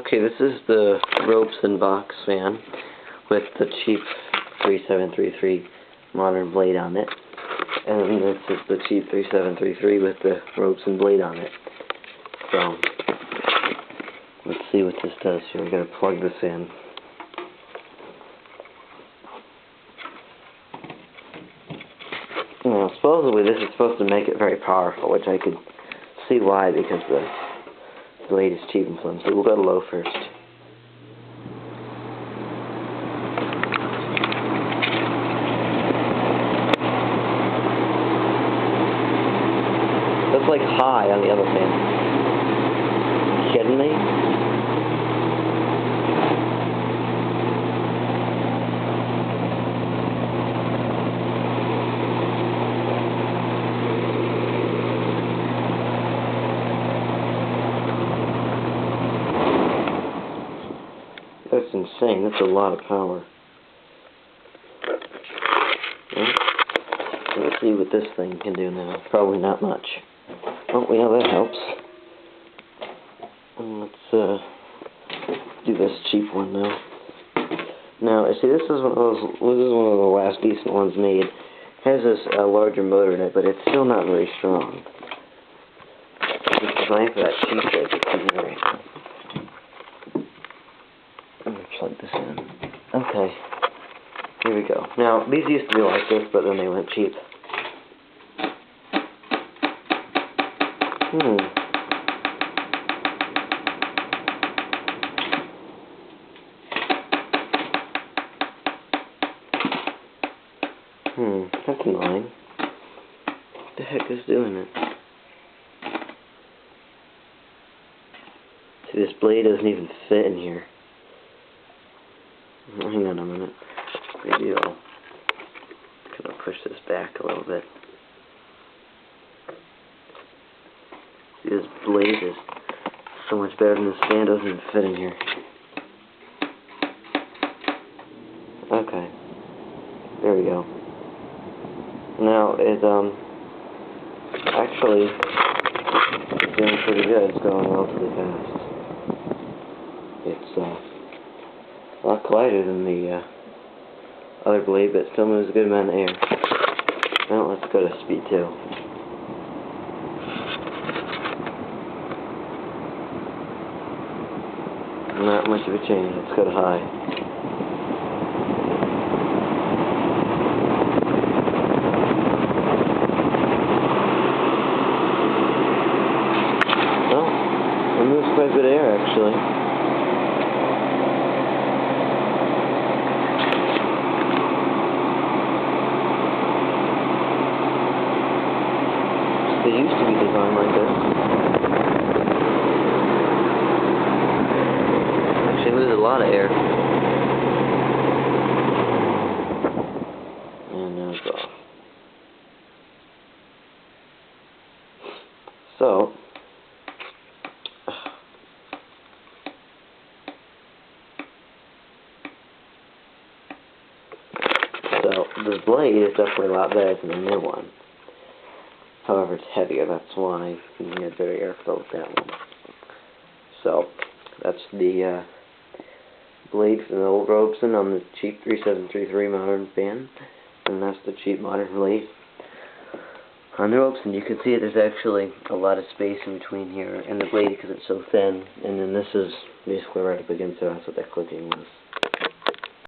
Okay, this is the Robeson box fan with the cheap 3733 modern blade on it. And this is the cheap 3733 with the Robeson blade on it. So, let's see what this does here. We're going to plug this in. Now, supposedly this is supposed to make it very powerful, which I could see why, because the blade is cheap and flimsy. We'll go to low first. That's like high on the other fan. Are you kidding me? That's insane. That's a lot of power. Let's see what this thing can do now. Probably not much. Oh, yeah, that helps. Let's do this cheap one now. Now, see, this is one of the last decent ones made. It has this larger motor in it, but it's still not very strong. It's trying for that cheap blade to come here. I'm going to plug this in. Okay. Here we go. Now, these used to be like this, but then they went cheap. That's annoying. What the heck is doing it? See, this blade doesn't even fit in here. Hang on a minute. Maybe I'll kind of push this back a little bit. See, this blade is so much better than this fan. Doesn't even fit in here. Okay. There we go. Now, it, actually is doing pretty good. It's going relatively fast. It's, a lot lighter than the, other blade, but still moves a good amount of air. Now, let's go to speed 2. Not much of a change. Let's go to high. It moves quite a bit of air, actually. They used to be designed like this. Actually, it moves a lot of air. And now it's off. So, this blade is definitely a lot better than the new one. However, it's heavier, that's why you get better airflow with that one. So, that's the blade from the old Robeson on the cheap 3733 modern fan. And that's the cheap modern blade on the Robeson. You can see there's actually a lot of space in between here and the blade because it's so thin. And then this is basically right up against it. That's what that clipping was.